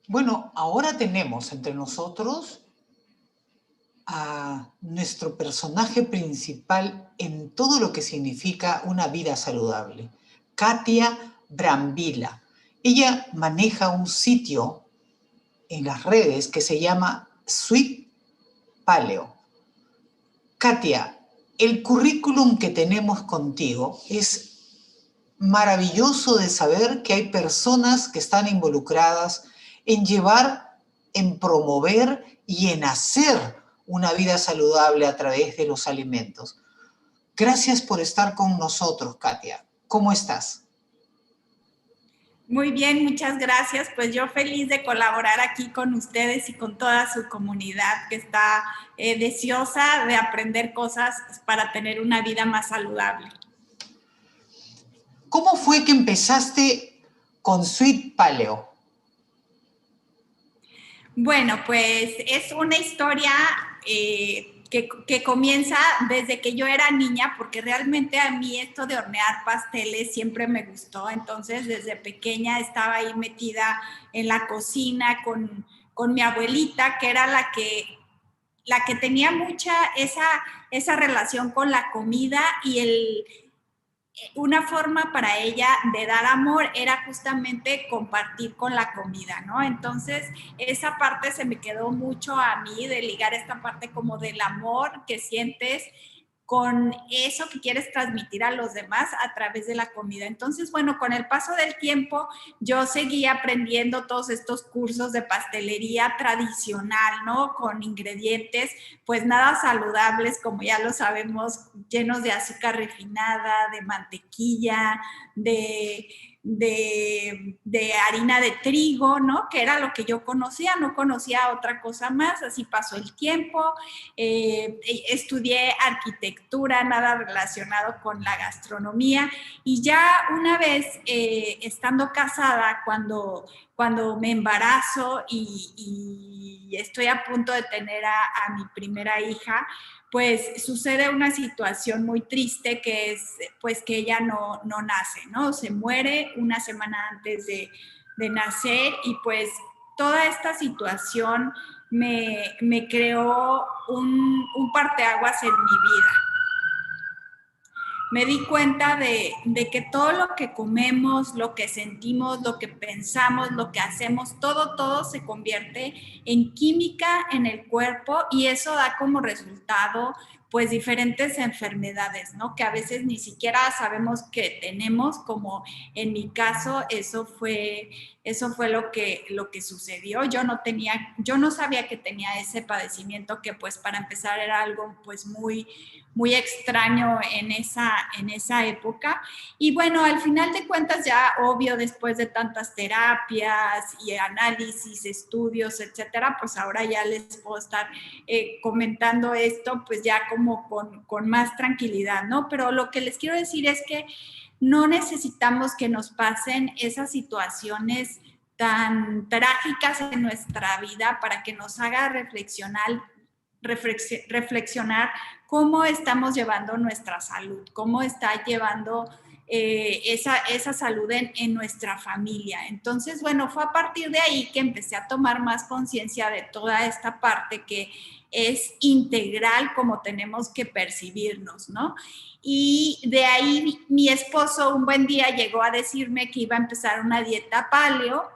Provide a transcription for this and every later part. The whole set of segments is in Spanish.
Bueno, ahora tenemos entre nosotros a nuestro personaje principal en todo lo que significa una vida saludable, Katia Brambila. Ella maneja un sitio en las redes que se llama Sweet Paleo. Katia, el currículum que tenemos contigo es maravilloso de saber que hay personas que están involucradas en llevar, en promover y en hacer una vida saludable a través de los alimentos. Gracias por estar con nosotros, Katia. ¿Cómo estás? Muy bien, muchas gracias. Pues yo feliz de colaborar aquí con ustedes y con toda su comunidad que está deseosa de aprender cosas para tener una vida más saludable. ¿Cómo fue que empezaste con Sweet Paleo? Bueno, pues es una historia que comienza desde que yo era niña, porque realmente a mí esto de hornear pasteles siempre me gustó. Entonces, desde pequeña estaba ahí metida en la cocina con mi abuelita, que era la que tenía mucha esa relación con la comida y una forma para ella de dar amor era justamente compartir con la comida, ¿no? Entonces, esa parte se me quedó mucho a mí de ligar esta parte como del amor que sientes con eso que quieres transmitir a los demás a través de la comida. Entonces, bueno, con el paso del tiempo, yo seguí aprendiendo todos estos cursos de pastelería tradicional, ¿no? Con ingredientes, pues nada saludables, como ya lo sabemos, llenos de azúcar refinada, de mantequilla, de harina de trigo, ¿no? Que era lo que yo conocía, no conocía otra cosa más, así pasó el tiempo. Estudié arquitectura, nada relacionado con la gastronomía, y ya una vez estando casada, cuando me embarazo y estoy a punto de tener a mi primera hija, pues sucede una situación muy triste que es pues que ella no nace, ¿no? Se muere una semana antes de nacer, y pues toda esta situación me creó un parteaguas en mi vida. Me di cuenta de que todo lo que comemos, lo que sentimos, lo que pensamos, lo que hacemos, todo se convierte en química en el cuerpo, y eso da como resultado pues diferentes enfermedades, ¿no? Que a veces ni siquiera sabemos que tenemos, como en mi caso, eso fue lo que sucedió. Yo no sabía que tenía ese padecimiento, que pues para empezar era algo pues muy extraño en esa época. Y bueno, al final de cuentas, ya obvio, después de tantas terapias y análisis, estudios, etcétera, pues ahora ya les puedo estar comentando esto, pues ya como con más tranquilidad, ¿no? Pero lo que les quiero decir es que no necesitamos que nos pasen esas situaciones tan trágicas en nuestra vida para que nos haga reflexionar cómo estamos llevando nuestra salud, cómo está llevando esa salud en nuestra familia. Entonces, bueno, fue a partir de ahí que empecé a tomar más conciencia de toda esta parte que es integral, como tenemos que percibirnos, ¿no? Y de ahí mi esposo un buen día llegó a decirme que iba a empezar una dieta paleo,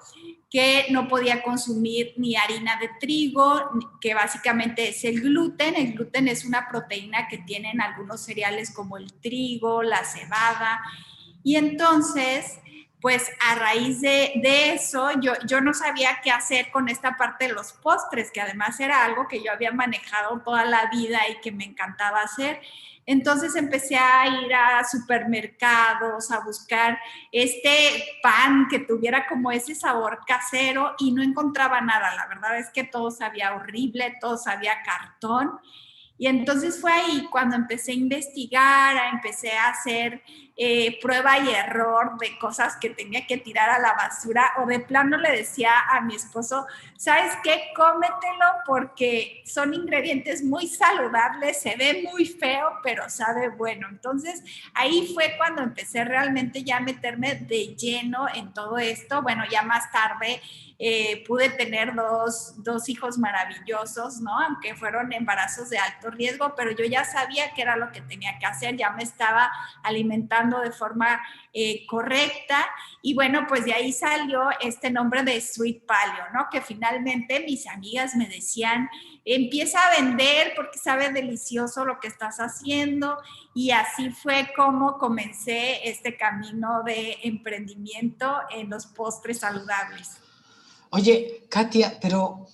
que no podía consumir ni harina de trigo, que básicamente es el gluten. El gluten es una proteína que tienen algunos cereales como el trigo, la cebada. Y entonces, pues a raíz de eso, yo no sabía qué hacer con esta parte de los postres, que además era algo que yo había manejado toda la vida y que me encantaba hacer. Entonces empecé a ir a supermercados, a buscar este pan que tuviera como ese sabor casero, y no encontraba nada. La verdad es que todo sabía horrible, todo sabía cartón. Y entonces fue ahí cuando empecé a investigar, empecé a hacer prueba y error de cosas que tenía que tirar a la basura, o de plano le decía a mi esposo, ¿sabes qué? Cómetelo porque son ingredientes muy saludables, se ve muy feo, pero sabe bueno. Entonces, ahí fue cuando empecé realmente ya a meterme de lleno en todo esto. Bueno, ya más tarde pude tener dos hijos maravillosos, ¿no? Aunque fueron embarazos de alto riesgo, pero yo ya sabía que era lo que tenía que hacer, ya me estaba alimentando de forma correcta, y bueno, pues de ahí salió este nombre de Sweet Paleo, ¿no? Que finalmente mis amigas me decían, empieza a vender porque sabe delicioso lo que estás haciendo, y así fue como comencé este camino de emprendimiento en los postres saludables. Oye, Katia, pero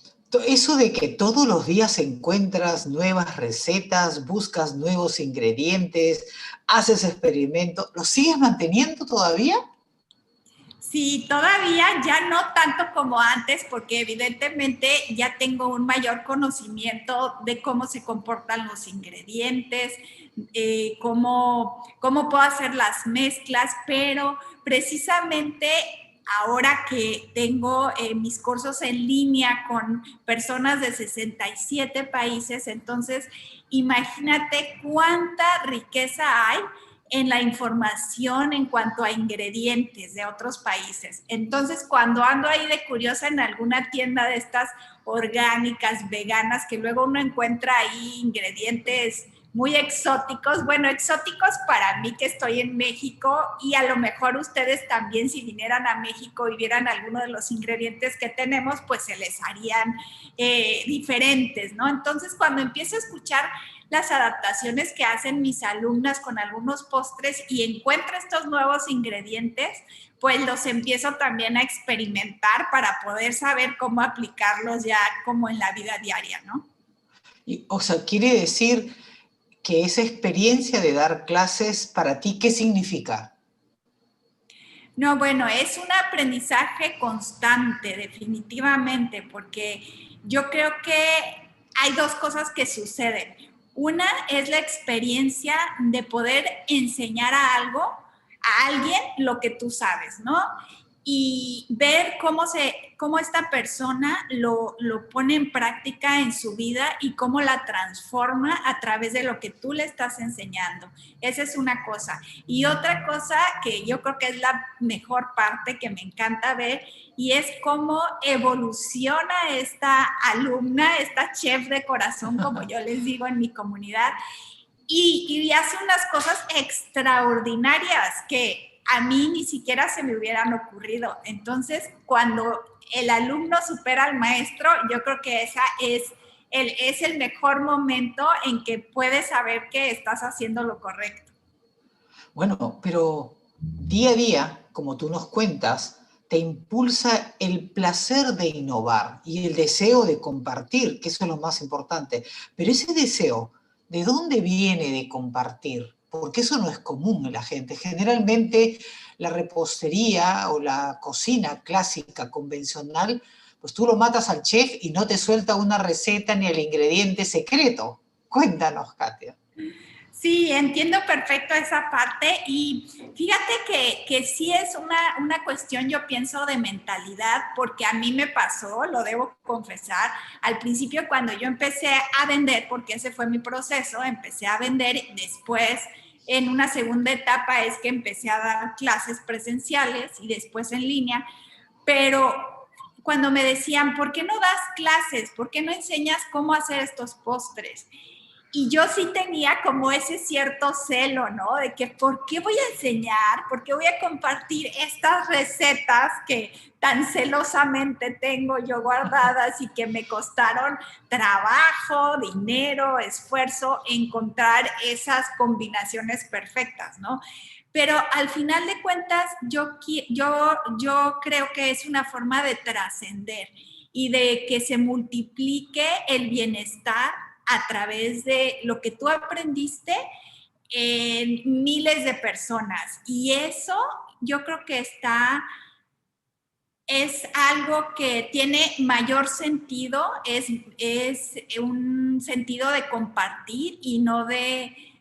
eso de que todos los días encuentras nuevas recetas, buscas nuevos ingredientes, haces experimentos, ¿lo sigues manteniendo todavía? Sí, todavía ya no tanto como antes, porque evidentemente ya tengo un mayor conocimiento de cómo se comportan los ingredientes, cómo puedo hacer las mezclas, pero precisamente ahora que tengo mis cursos en línea con personas de 67 países, entonces imagínate cuánta riqueza hay en la información en cuanto a ingredientes de otros países. Entonces, cuando ando ahí de curiosa en alguna tienda de estas orgánicas, veganas, que luego uno encuentra ahí ingredientes muy exóticos, bueno, exóticos para mí que estoy en México, y a lo mejor ustedes también, si vinieran a México y vieran alguno de los ingredientes que tenemos, pues se les harían diferentes, ¿no? Entonces, cuando empiezo a escuchar las adaptaciones que hacen mis alumnas con algunos postres y encuentro estos nuevos ingredientes, pues los empiezo también a experimentar para poder saber cómo aplicarlos ya como en la vida diaria, ¿no? O sea, quiere decir que esa experiencia de dar clases para ti, ¿qué significa? No, bueno, es un aprendizaje constante, definitivamente, porque yo creo que hay dos cosas que suceden. Una es la experiencia de poder enseñar a alguien lo que tú sabes, ¿no? Y ver cómo esta persona lo pone en práctica en su vida y cómo la transforma a través de lo que tú le estás enseñando. Esa es una cosa. Y otra cosa que yo creo que es la mejor parte que me encanta ver, y es cómo evoluciona esta alumna, esta chef de corazón, como yo les digo en mi comunidad, y hace unas cosas extraordinarias que a mí ni siquiera se me hubieran ocurrido. Entonces, cuando el alumno supera al maestro, yo creo que esa es el mejor momento en que puedes saber que estás haciendo lo correcto. Bueno, pero día a día, como tú nos cuentas, te impulsa el placer de innovar y el deseo de compartir, que eso es lo más importante. Pero ese deseo, ¿de dónde viene de compartir? Porque eso no es común en la gente. Generalmente la repostería o la cocina clásica, convencional, pues tú lo matas al chef y no te suelta una receta ni el ingrediente secreto. Cuéntanos, Katia. Sí, entiendo perfecto esa parte, y fíjate que sí es una cuestión, yo pienso, de mentalidad, porque a mí me pasó, lo debo confesar, al principio cuando yo empecé a vender, porque ese fue mi proceso, empecé a vender, después en una segunda etapa es que empecé a dar clases presenciales y después en línea, pero cuando me decían, ¿por qué no das clases? ¿Por qué no enseñas cómo hacer estos postres? Y yo sí tenía como ese cierto celo, ¿no? De que ¿por qué voy a enseñar? ¿Por qué voy a compartir estas recetas que tan celosamente tengo yo guardadas y que me costaron trabajo, dinero, esfuerzo, encontrar esas combinaciones perfectas, ¿no? Pero al final de cuentas, yo creo que es una forma de trascender y de que se multiplique el bienestar a través de lo que tú aprendiste en miles de personas. Y eso yo creo que es algo que tiene mayor sentido, es un sentido de compartir y no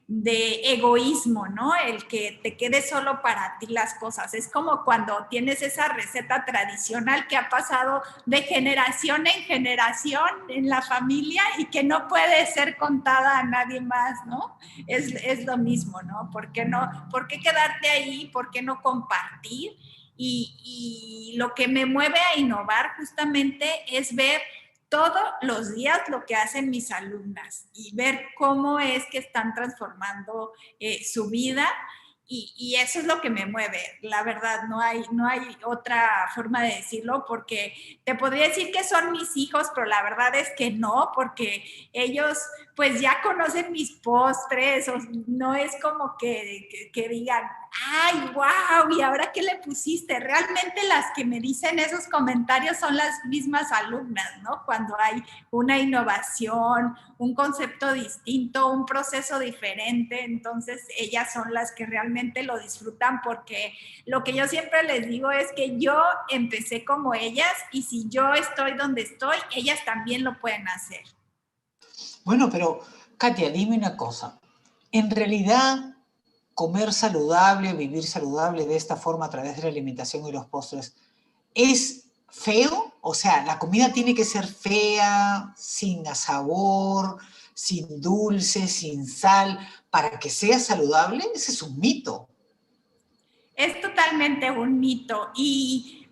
egoísmo, ¿no? El que te quede solo para ti las cosas. Es como cuando tienes esa receta tradicional que ha pasado de generación en generación en la familia y que no puede ser contada a nadie más, ¿no? Es lo mismo, ¿no? ¿Por qué no? ¿Por qué quedarte ahí? ¿Por qué no compartir? Y lo que me mueve a innovar justamente es ver todos los días lo que hacen mis alumnas y ver cómo es que están transformando su vida y eso es lo que me mueve, la verdad, no hay otra forma de decirlo porque te podría decir que son mis hijos, pero la verdad es que no, porque ellos pues ya conocen mis postres, o no es como que digan, ay, wow, ¿y ahora qué le pusiste? Realmente las que me dicen esos comentarios son las mismas alumnas, ¿no? Cuando hay una innovación, un concepto distinto, un proceso diferente, entonces ellas son las que realmente lo disfrutan porque lo que yo siempre les digo es que yo empecé como ellas y si yo estoy donde estoy, ellas también lo pueden hacer. Bueno, pero Katia, dime una cosa. En realidad, comer saludable, vivir saludable de esta forma a través de la alimentación y los postres, ¿es feo? O sea, la comida tiene que ser fea, sin sabor, sin dulce, sin sal, para que sea saludable. Ese es un mito. Es totalmente un mito,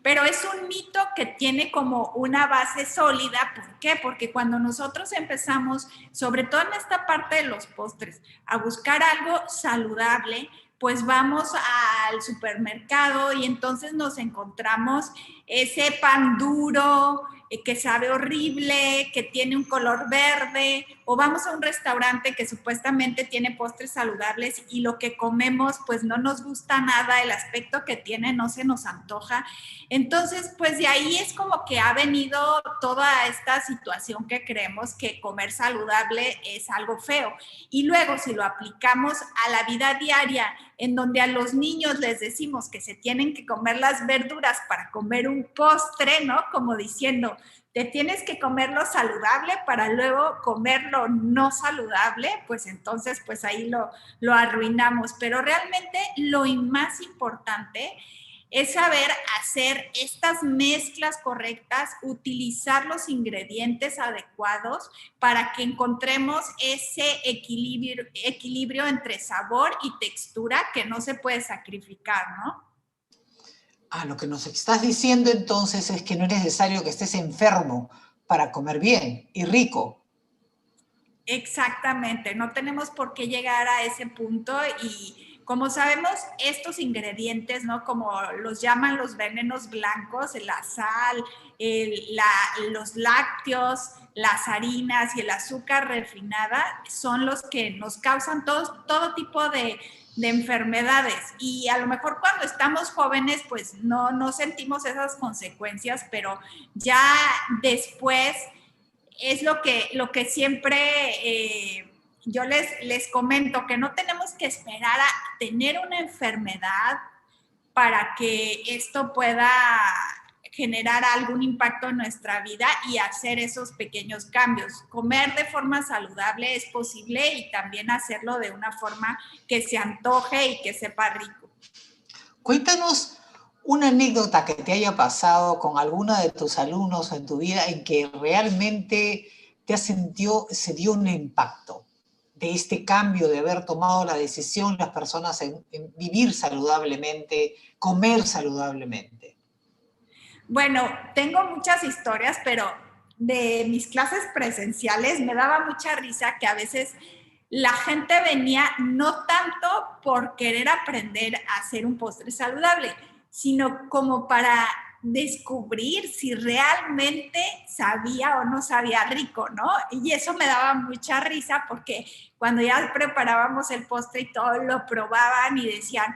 pero es un mito que tiene como una base sólida. ¿Por qué? Porque cuando nosotros empezamos, sobre todo en esta parte de los postres, a buscar algo saludable, pues vamos al supermercado y entonces nos encontramos ese pan duro, que sabe horrible, que tiene un color verde, o vamos a un restaurante que supuestamente tiene postres saludables y lo que comemos pues no nos gusta nada, el aspecto que tiene no se nos antoja. Entonces, pues de ahí es como que ha venido toda esta situación que creemos que comer saludable es algo feo. Y luego si lo aplicamos a la vida diaria, en donde a los niños les decimos que se tienen que comer las verduras para comer un postre, ¿no? Como diciendo, te tienes que comer lo saludable para luego comer lo no saludable, pues entonces pues ahí lo arruinamos. Pero realmente lo más importante es saber hacer estas mezclas correctas, utilizar los ingredientes adecuados para que encontremos ese equilibrio entre sabor y textura que no se puede sacrificar, ¿no? Ah, lo que nos estás diciendo entonces es que no es necesario que estés enfermo para comer bien y rico. Exactamente, no tenemos por qué llegar a ese punto y como sabemos, estos ingredientes, ¿no? Como los llaman los venenos blancos, la sal, los lácteos, las harinas y el azúcar refinada son los que nos causan todo tipo de enfermedades y a lo mejor cuando estamos jóvenes pues no sentimos esas consecuencias, pero ya después es lo que siempre yo les comento, que no tenemos que esperar a tener una enfermedad para que esto pueda generar algún impacto en nuestra vida y hacer esos pequeños cambios. Comer de forma saludable es posible y también hacerlo de una forma que se antoje y que sepa rico. Cuéntanos una anécdota que te haya pasado con alguna de tus alumnos en tu vida en que realmente se dio un impacto de este cambio de haber tomado la decisión las personas en vivir saludablemente, comer saludablemente. Bueno, tengo muchas historias, pero de mis clases presenciales me daba mucha risa que a veces la gente venía no tanto por querer aprender a hacer un postre saludable, sino como para descubrir si realmente sabía o no sabía rico, ¿no? Y eso me daba mucha risa porque cuando ya preparábamos el postre y todo lo probaban y decían,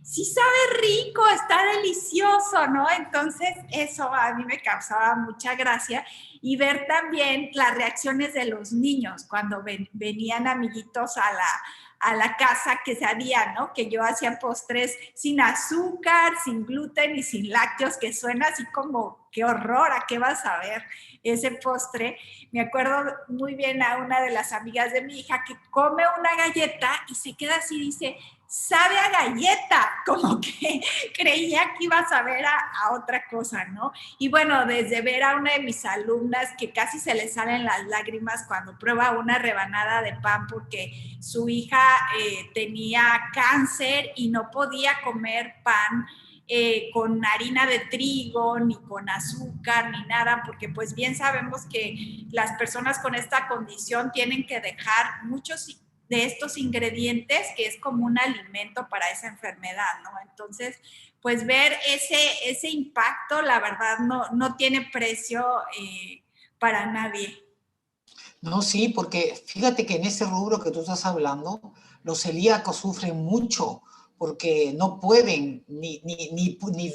sí sabe rico, está delicioso, ¿no? Entonces eso a mí me causaba mucha gracia y ver también las reacciones de los niños cuando venían amiguitos a la casa que sabía, ¿no? Que yo hacía postres sin azúcar, sin gluten y sin lácteos, que suena así como, qué horror, ¿a qué vas a ver ese postre? Me acuerdo muy bien a una de las amigas de mi hija que come una galleta y se queda así, dice, sabe a galleta, como que creía que iba a saber a otra cosa, ¿no? Y bueno, desde ver a una de mis alumnas que casi se le salen las lágrimas cuando prueba una rebanada de pan porque su hija tenía cáncer y no podía comer pan con harina de trigo, ni con azúcar, ni nada, porque pues bien sabemos que las personas con esta condición tienen que dejar muchos de estos ingredientes que es como un alimento para esa enfermedad, ¿no? Entonces, pues ver ese impacto, la verdad, no tiene precio para nadie. No, sí, porque fíjate que en ese rubro que tú estás hablando, los celíacos sufren mucho porque no pueden ni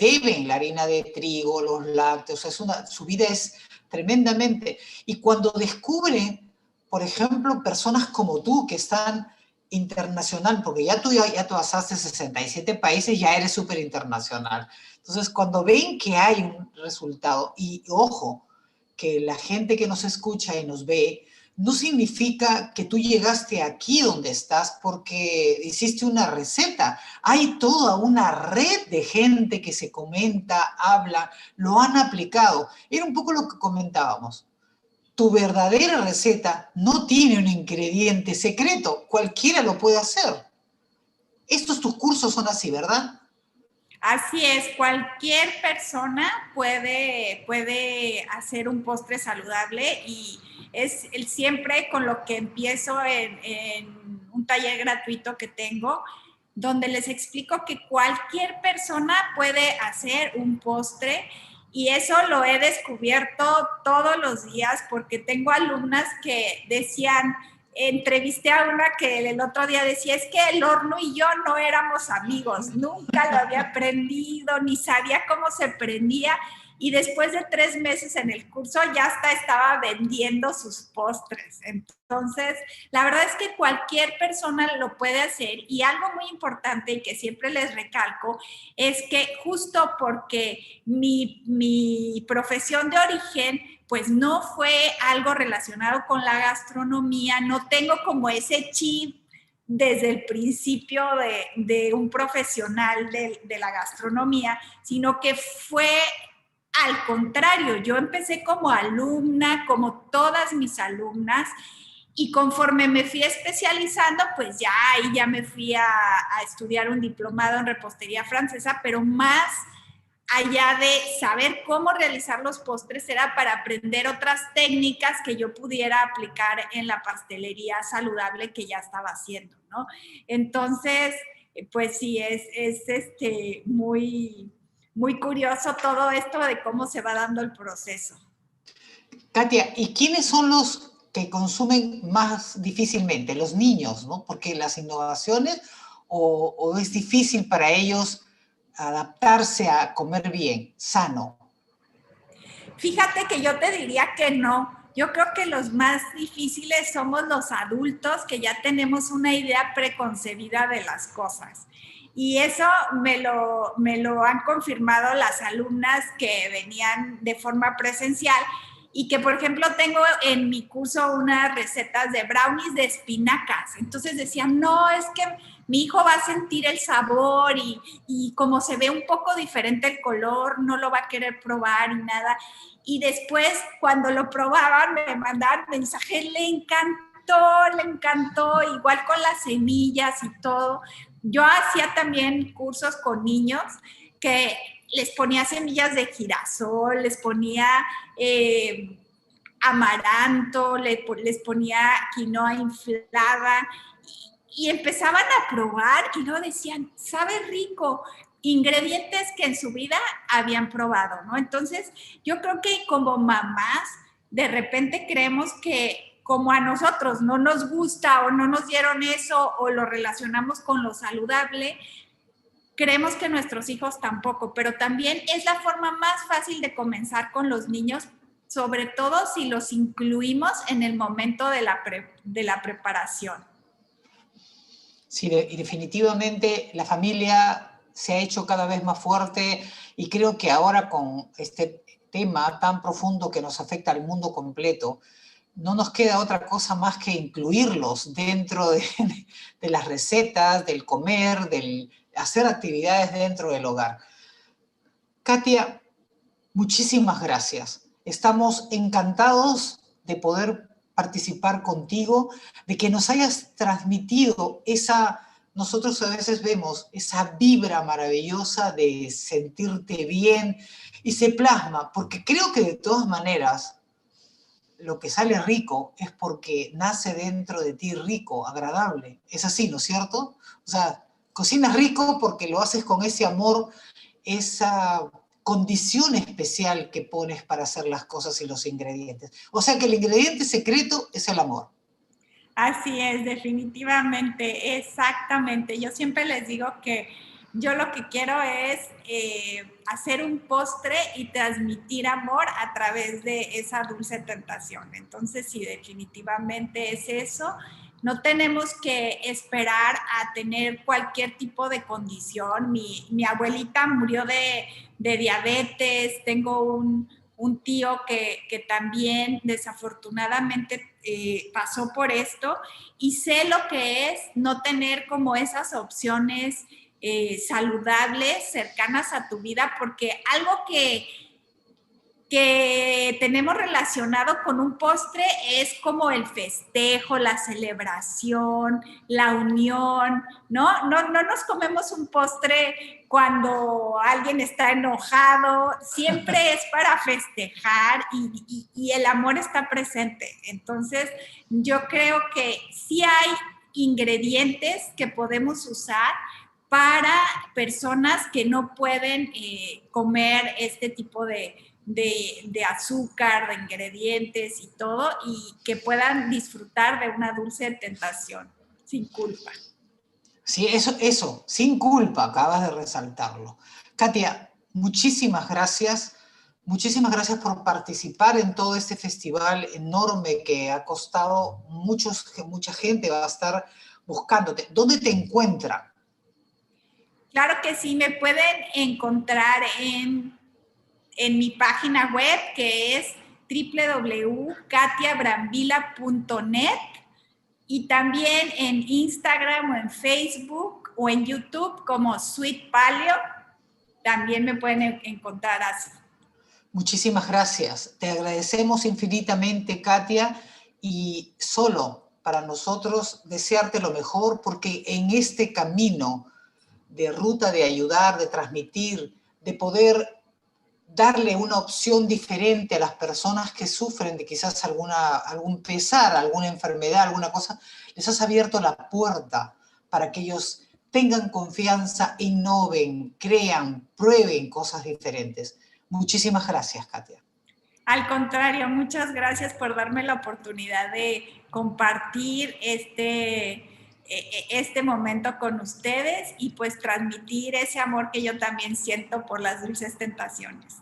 deben la harina de trigo, los lácteos, su vida es tremendamente. Y cuando descubren, por ejemplo, personas como tú que están internacional, porque ya tú pasaste 67 países, ya eres súper internacional. Entonces, cuando ven que hay un resultado, y ojo, que la gente que nos escucha y nos ve, no significa que tú llegaste aquí donde estás porque hiciste una receta. Hay toda una red de gente que se comenta, habla, lo han aplicado. Era un poco lo que comentábamos. Tu verdadera receta no tiene un ingrediente secreto. Cualquiera lo puede hacer. Tus cursos son así, ¿verdad? Así es, cualquier persona puede hacer un postre saludable y es siempre con lo que empiezo en un taller gratuito que tengo, donde les explico que cualquier persona puede hacer un postre y eso lo he descubierto todos los días porque tengo alumnas que decían, entrevisté a una que el otro día decía, es que el horno y yo no éramos amigos, nunca lo había aprendido, ni sabía cómo se prendía, y después de 3 meses en el curso ya hasta estaba vendiendo sus postres. Entonces, la verdad es que cualquier persona lo puede hacer, y algo muy importante y que siempre les recalco es que justo porque mi profesión de origen pues no fue algo relacionado con la gastronomía, no tengo como ese chip desde el principio de un profesional de la gastronomía, sino que fue al contrario, yo empecé como alumna, como todas mis alumnas, y conforme me fui especializando, pues ya ahí ya me fui a estudiar un diplomado en repostería francesa, pero más allá de saber cómo realizar los postres, era para aprender otras técnicas que yo pudiera aplicar en la pastelería saludable que ya estaba haciendo, ¿no? Entonces, pues sí, es muy curioso todo esto de cómo se va dando el proceso. Katia, ¿y quiénes son los que consumen más difícilmente? Los niños, ¿no? Porque las innovaciones o es difícil para ellos adaptarse a comer bien, sano. Fíjate que yo te diría que no. Yo creo que los más difíciles somos los adultos que ya tenemos una idea preconcebida de las cosas. Y eso me lo han confirmado las alumnas que venían de forma presencial y que, por ejemplo, tengo en mi curso unas recetas de brownies de espinacas. Entonces decían, no, es que mi hijo va a sentir el sabor y como se ve un poco diferente el color, no lo va a querer probar y nada. Y después, cuando lo probaban, me mandaban mensajes, le encantó, igual con las semillas y todo. Yo hacía también cursos con niños que les ponía semillas de girasol, les ponía amaranto, les ponía quinoa inflada y empezaban a probar y luego decían, sabe rico, ingredientes que en su vida habían probado, ¿no? Entonces, yo creo que como mamás, de repente creemos que como a nosotros no nos gusta o no nos dieron eso o lo relacionamos con lo saludable, creemos que nuestros hijos tampoco, pero también es la forma más fácil de comenzar con los niños, sobre todo si los incluimos en el momento de la preparación. Sí, y definitivamente la familia se ha hecho cada vez más fuerte y creo que ahora con este tema tan profundo que nos afecta al mundo completo, no nos queda otra cosa más que incluirlos dentro de las recetas, del comer, del hacer actividades dentro del hogar. Katia, muchísimas gracias. Estamos encantados de poder participar contigo, de que nos hayas transmitido esa, nosotros a veces vemos esa vibra maravillosa de sentirte bien y se plasma, porque creo que de todas maneras lo que sale rico es porque nace dentro de ti rico, agradable. Es así, ¿no es cierto? O sea, cocinas rico porque lo haces con ese amor, esa condición especial que pones para hacer las cosas y los ingredientes. O sea que el ingrediente secreto es el amor. Así es, definitivamente, exactamente. Yo siempre les digo que yo lo que quiero es hacer un postre y transmitir amor a través de esa dulce tentación. Entonces, sí, definitivamente es eso. No tenemos que esperar a tener cualquier tipo de condición. Mi abuelita murió de diabetes, tengo un tío que también desafortunadamente pasó por esto y sé lo que es no tener como esas opciones saludables, cercanas a tu vida, porque algo que tenemos relacionado con un postre es como el festejo, la celebración, la unión, ¿no? No nos comemos un postre cuando alguien está enojado, siempre es para festejar y el amor está presente. Entonces, yo creo que sí hay ingredientes que podemos usar para personas que no pueden comer este tipo de azúcar, de ingredientes y todo, y que puedan disfrutar de una dulce tentación sin culpa. Sí, eso, sin culpa, acabas de resaltarlo. Katia, muchísimas gracias. Muchísimas gracias por participar en todo este festival enorme que ha costado mucha gente va a estar buscándote. ¿Dónde te encuentra? Claro que sí, me pueden encontrar en mi página web que es www.katiabrambila.net y también en Instagram o en Facebook o en YouTube como Sweet Paleo. También me pueden encontrar así. Muchísimas gracias. Te agradecemos infinitamente, Katia, y solo para nosotros desearte lo mejor porque en este camino de ruta de ayudar, de transmitir, de poder darle una opción diferente a las personas que sufren de quizás algún pesar, alguna enfermedad, alguna cosa, les has abierto la puerta para que ellos tengan confianza, innoven, crean, prueben cosas diferentes. Muchísimas gracias, Katia. Al contrario, muchas gracias por darme la oportunidad de compartir este momento con ustedes y pues transmitir ese amor que yo también siento por las dulces tentaciones.